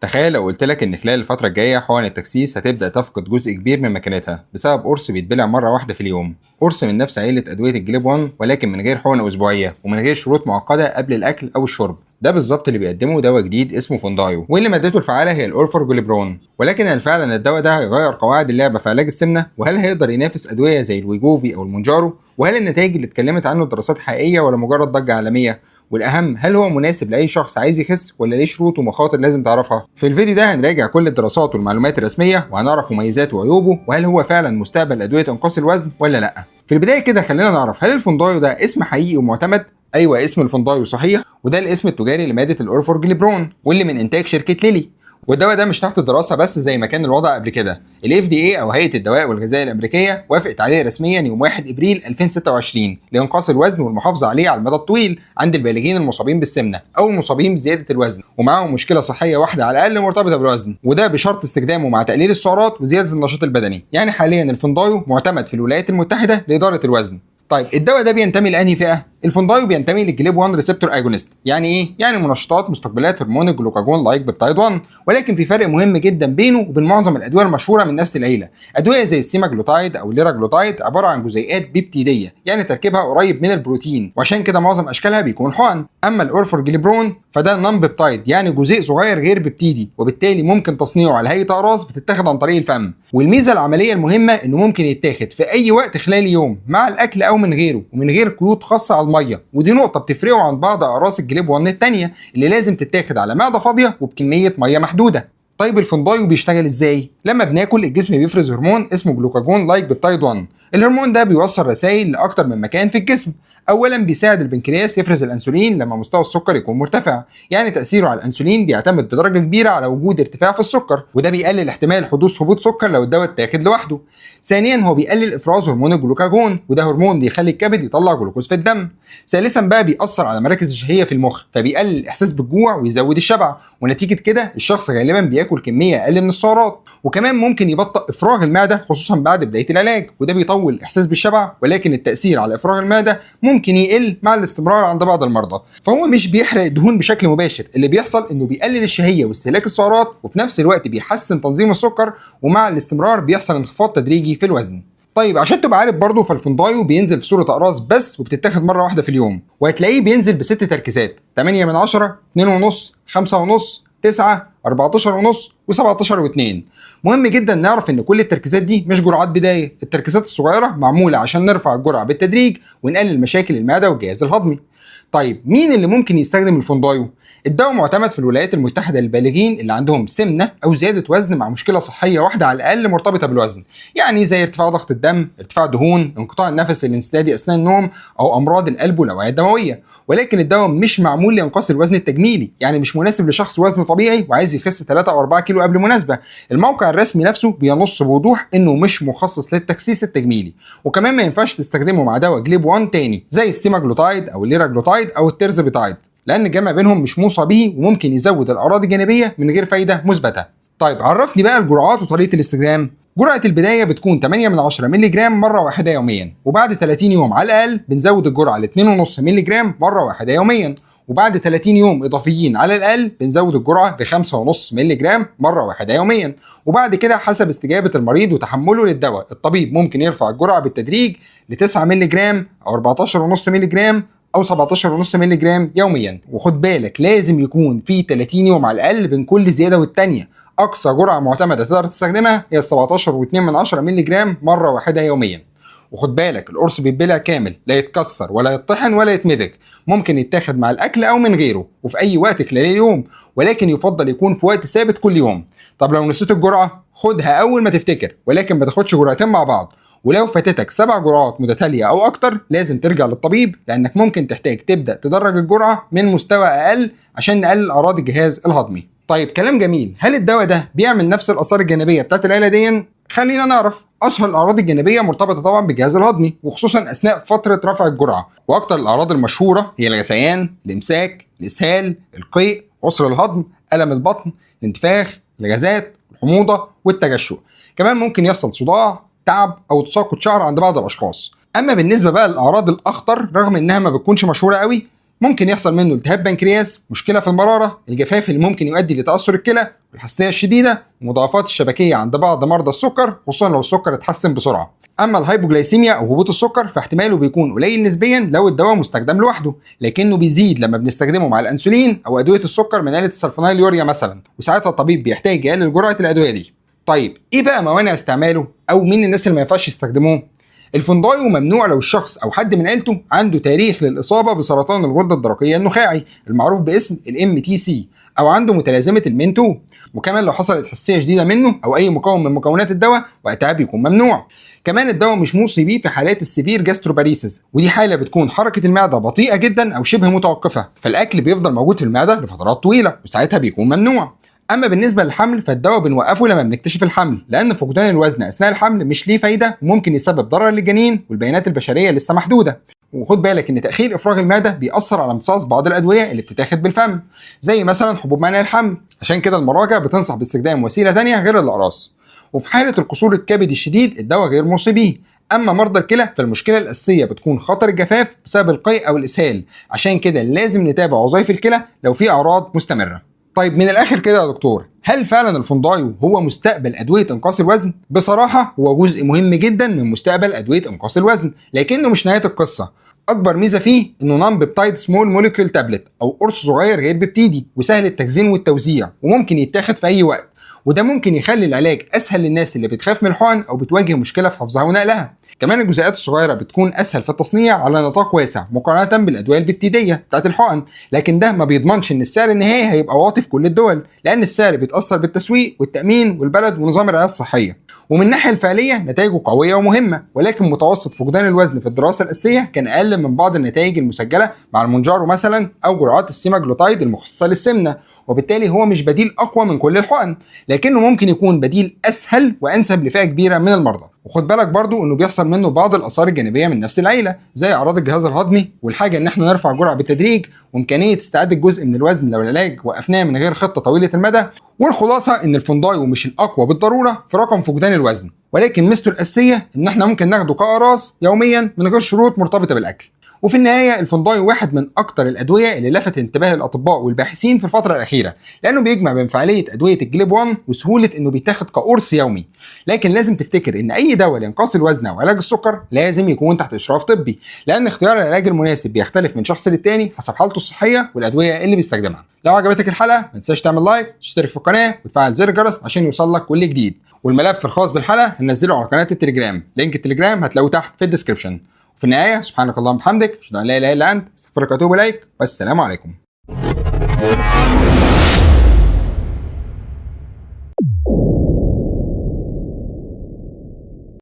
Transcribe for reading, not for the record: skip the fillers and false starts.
تخيل لو قلت لك ان خلال الفترة الجاية حقن التخسيس هتبدأ تفقد جزء كبير من مكانتها بسبب قرص بيتبلع مرة واحدة في اليوم، قرص من نفس عيلة أدوية الجليب 1 ولكن من غير حقن أسبوعية ومن غير شروط معقدة قبل الأكل أو الشرب. ده بالظبط اللي بيقدمه دواء جديد اسمه فوندايو، واللي مادته الفعالة هي الأورفورجليبرون. ولكن هل فعلا الدواء ده هيغير قواعد اللعبة في علاج السمنة؟ وهل هيقدر ينافس أدوية زي الويجوفي أو المونجارو؟ وهل النتائج اللي اتكلمت عنه دراسات حقيقية ولا مجرد ضجة عالمية؟ والاهم، هل هو مناسب لاي شخص عايز يخس ولا ليه شروط ومخاطر لازم تعرفها؟ في الفيديو ده هنراجع كل الدراسات والمعلومات الرسميه وهنعرف مميزاته وعيوبه، وهل هو فعلا مستقبل ادويه انقاص الوزن ولا لا. في البدايه كده خلينا نعرف، هل الفوندايو ده اسم حقيقي ومعتمد؟ ايوه، اسم الفوندايو صحيح، وده الاسم التجاري لماده الاورفورجليبرون واللي من انتاج شركه ليلي. والدواء ده مش تحت دراسه بس زي ما كان الوضع قبل كده. الاف دي اي او هيئه الدواء والغذاء الامريكيه وافقت عليه رسميا يوم 1 ابريل 2026 لانقاص الوزن والمحافظه عليه على المدى الطويل عند البالغين المصابين بالسمنه او المصابين بزياده الوزن ومعاهم مشكله صحيه واحده على الاقل مرتبطه بالوزن، وده بشرط استخدامه مع تقليل السعرات وزياده النشاط البدني. يعني حاليا الفوندايو معتمد في الولايات المتحده لاداره الوزن. طيب الدواء ده بينتمي لانهي فئه؟ الفوندايو بينتمي للجليب 1 ريسبتور اجونست. يعني ايه؟ يعني منشطات مستقبلات هرمون الجلوكاجون لايك بيبتايد 1. ولكن في فرق مهم جدا بينه وبين معظم الادويه المشهوره من نفس العيله. ادويه زي السيماجلوتايد او الليراجلوتايد عباره عن جزيئات بيبتيديه، يعني تركيبها قريب من البروتين، وعشان كده معظم اشكالها بيكون حقن. اما الاورفورجليبرون فده نون بيبتايد، يعني جزيء صغير غير بيبتيدي، وبالتالي ممكن تصنيعه على هيئه اقراص بتتاخد عن طريق الفم. والميزه العمليه المهمه انه ممكن يتاخد في اي وقت خلال اليوم مع الاكل او من غيره، ومن غير قيود خاصه على الميه، ودي نقطه بتفرقه عن بعض اقراص الجليب 1 الثانيه اللي لازم تتاخد على معده فاضيه وبكميه ميه محدوده. طيب الفوندايو بيشتغل ازاي؟ لما بناكل الجسم بيفرز هرمون اسمه جلوكاجون لايك بيبتايد 1. الهرمون ده بيوصل رسائل لاكتر من مكان في الجسم. اولا بيساعد البنكرياس يفرز الانسولين لما مستوى السكر يكون مرتفع، يعني تاثيره على الانسولين بيعتمد بدرجه كبيره على وجود ارتفاع في السكر، وده بيقلل احتمال حدوث هبوط سكر لو الدواء اتاخد لوحده. ثانيا هو بيقلل افراز هرمون الجلوكاجون، وده هرمون بيخلي الكبد يطلع جلوكوز في الدم. ثالثا بقى بيأثر على مراكز الشهيه في المخ، فبيقلل الاحساس بالجوع ويزود الشبع، ونتيجه كده الشخص غالبا بياكل كميه اقل من السعرات. وكمان ممكن يبطئ افراغ المعده خصوصا بعد بدايه العلاج، وده بيطول الاحساس بالشبع، ولكن التاثير على افراغ المعده ممكن يقل مع الاستمرار عند بعض المرضى. فهو مش بيحرق الدهون بشكل مباشر، اللي بيحصل انه بيقلل الشهيه واستهلاك السعرات، وفي نفس الوقت بيحسن تنظيم السكر، ومع الاستمرار بيحصل انخفاض تدريجي في الوزن. طيب عشان تبقى عارف برضه، فالفوندايو بينزل في صوره اقراص بس، وبتتاخد مره واحده في اليوم، وهتلاقيه بينزل بست تركيزات: 8 من 10، 2.5، 5.5، 9، 14.5 و17.2. مهم جدا نعرف ان كل التركيزات دي مش جرعات بدايه، التركيزات الصغيره معموله عشان نرفع الجرعه بالتدريج ونقلل مشاكل المعده والجهاز الهضمي. طيب مين اللي ممكن يستخدم الفوندايو؟ الدواء معتمد في الولايات المتحده للبالغين اللي عندهم سمنه او زياده وزن مع مشكله صحيه واحده على الاقل مرتبطه بالوزن، يعني زي ارتفاع ضغط الدم، ارتفاع دهون، انقطاع النفس الانسدادي اثناء النوم، او امراض القلب والاوعيه الدمويه. ولكن الدواء مش معمول لانقاص الوزن التجميلي، يعني مش مناسب لشخص وزنه طبيعي وعايز يخس 3 او 4 كيلو قبل مناسبه. الموقع الرسمي نفسه بينص بوضوح انه مش مخصص للتخسيس التجميلي، وكمان ما ينفعش تستخدمه مع دواء جليب 1 تاني زي السيماجلوتايد او الليراجلوتايد او التيرزابيتايد، لان الجمع بينهم مش موصى به وممكن يزود الاعراض الجانبيه من غير فايده مثبته. طيب عرفني بقى الجرعات وطريقه الاستخدام. جرعة البداية بتكون 8 من 10 مللي جرام مرة واحدة يوميا، وبعد 30 يوم على الأقل بنزود الجرعة ل 2.5 مللي جرام مرة واحدة يوميا، وبعد 30 يوم إضافيين على الأقل بنزود الجرعة ل 5.5 مللي جرام مرة واحدة يوميا. وبعد كده حسب استجابة المريض وتحمله للدواء، الطبيب ممكن يرفع الجرعة بالتدريج ل 9 مللي جرام أو 14.5 مللي جرام أو 17.5 مللي جرام يوميا. وخد بالك لازم يكون في 30 يوم على الأقل بين كل زيادة والتانية. اقصى جرعه معتمده تقدر تستخدمها هي 17.2 مللي جرام مره واحده يوميا. وخد بالك القرص بيتبلع كامل، لا يتكسر ولا يطحن ولا يتمضغ، ممكن يتاخد مع الاكل او من غيره وفي اي وقت خلال اليوم، ولكن يفضل يكون في وقت ثابت كل يوم. طب لو نسيت الجرعه خدها اول ما تفتكر، ولكن ما تاخدش جرعتين مع بعض. ولو فاتتك 7 جرعات متتاليه او اكتر لازم ترجع للطبيب، لانك ممكن تحتاج تبدا تدرج الجرعه من مستوى اقل عشان نقلل اعراض الجهاز الهضمي. طيب كلام جميل، هل الدواء ده بيعمل نفس الاثار الجانبيه بتاعت العيله دي؟ خلينا نعرف. اشهر الاعراض الجانبيه مرتبطه طبعا بالجهاز الهضمي، وخصوصا اثناء فتره رفع الجرعه، واكتر الاعراض المشهوره هي الغثيان، الامساك، الاسهال، القيء، عسر الهضم، الم البطن، الانتفاخ، الغازات، الحموضه والتجشؤ. كمان ممكن يحصل صداع، تعب او تساقط شعر عند بعض الاشخاص. اما بالنسبه بقى للاعراض الاخطر رغم انها ما بتكونش مشهوره قوي، ممكن يحصل منه التهاب بنكرياس، مشكله في المراره، الجفاف اللي ممكن يؤدي لتاثر الكلى، والحساسيه الشديده، ومضاعفات الشبكيه عند بعض مرضى السكر خصوصا لو السكر اتحسن بسرعه. اما الهايبوجلايسيميا او هبوط السكر فاحتماله بيكون قليل نسبيا لو الدواء مستخدم لوحده، لكنه بيزيد لما بنستخدمه مع الانسولين او ادويه السكر من آلة السلفونيل يوريا مثلا، وساعتها الطبيب بيحتاج يقلل جرعه الادويه دي. طيب ايه بقى موانع استعماله او مين الناس اللي ما ينفعش يستخدموه؟ الفوندايو ممنوع لو الشخص او حد من عيلته عنده تاريخ للاصابه بسرطان الغده الدرقيه النخاعي المعروف باسم الMTC، او عنده متلازمه المين2، وكمان لو حصلت حساسيه شديده منه او اي مكون من مكونات الدواء وقتها بيكون ممنوع. كمان الدواء مش موصي بيه في حالات السيفير جاستروباريسيس، ودي حاله بتكون حركه المعده بطيئه جدا او شبه متوقفه، فالاكل بيفضل موجود في المعده لفترات طويله وساعتها بيكون ممنوع. اما بالنسبه للحمل فالدواء بنوقفه لما بنكتشف الحمل، لان فقدان الوزن اثناء الحمل مش ليه فايده وممكن يسبب ضرر للجنين والبيانات البشريه لسه محدوده. وخد بالك ان تاخير افراغ المعده بيأثر على امتصاص بعض الادويه اللي بتتاخد بالفم زي مثلا حبوب منع الحمل، عشان كده المراجع بتنصح باستخدام وسيله ثانيه غير الاقراص. وفي حاله القصور الكبدي الشديد الدواء غير موصي بيه. اما مرضى الكلى فالمشكله الاساسيه بتكون خطر الجفاف بسبب القيء او الاسهال، عشان كده لازم نتابع وظائف الكلى لو في اعراض مستمره. طيب من الاخر كده يا دكتور، هل فعلا الفوندايو هو مستقبل ادويه انقاص الوزن؟ بصراحه هو جزء مهم جدا من مستقبل ادويه انقاص الوزن، لكنه مش نهايه القصه. اكبر ميزه فيه انه نون بيبتايد سمول موليكيول تابلت او قرص صغير غير بيبتيدي وسهل التخزين والتوزيع وممكن يتاخد في اي وقت، وده ممكن يخلي العلاج اسهل للناس اللي بتخاف من الحقن او بتواجه مشكله في حفظها ونقلها. كمان الجزيئات الصغيره بتكون اسهل في التصنيع على نطاق واسع مقارنه بالادويه البيبتيديه بتاعت الحقن، لكن ده ما بيضمنش ان السعر النهائي هيبقى واطي في كل الدول، لان السعر بيتاثر بالتسويق والتامين والبلد ونظام الرعايه الصحيه. ومن الناحيه الفعليه نتائجه قويه ومهمه، ولكن متوسط فقدان الوزن في الدراسه الاساسيه كان اقل من بعض النتائج المسجله مع المونجارو مثلا او جرعات السيماجلوتايد المخصصه للسمنه، وبالتالي هو مش بديل اقوى من كل الحقن، لكنه ممكن يكون بديل اسهل وانسب لفئه كبيره من المرضى. وخد بالك برضو انه بيحصل منه بعض الاثار الجانبيه من نفس العيله زي اعراض الجهاز الهضمي والحاجه ان احنا نرفع الجرعه بالتدريج وامكانيه استعاده جزء من الوزن لو العلاج وقفناه من غير خطه طويله المدى. والخلاصه ان الفوندايو مش الاقوى بالضروره في رقم فقدان الوزن، ولكن ميزته الاساسيه ان احنا ممكن ناخده كاقراص يوميا من غير شروط مرتبطه بالاكل. وفي النهايه الفوندايو واحد من اكتر الادويه اللي لفت انتباه الاطباء والباحثين في الفتره الاخيره، لانه بيجمع بين فعاليه ادويه الجليب 1 وسهوله انه بيتاخد كقرص يومي. لكن لازم تفتكر ان اي دواء لانقاص الوزن او علاج السكر لازم يكون تحت اشراف طبي، لان اختيار العلاج المناسب بيختلف من شخص للتاني حسب حالته الصحيه والادويه اللي بيستخدمها. لو عجبتك الحلقه ما تنساش تعمل لايك، تشترك في القناه وتفعل زر الجرس عشان يوصل لك كل جديد، والملف الخاص بالحلقه هننزله على قناه التليجرام، لينك التليجرام هتلاقوه تحت في الديسكربشن. وفي النهايه سبحانك اللهم وبحمدك اشهد ان لا اله الا انت استغفرك واتوب اليك، والسلام عليكم.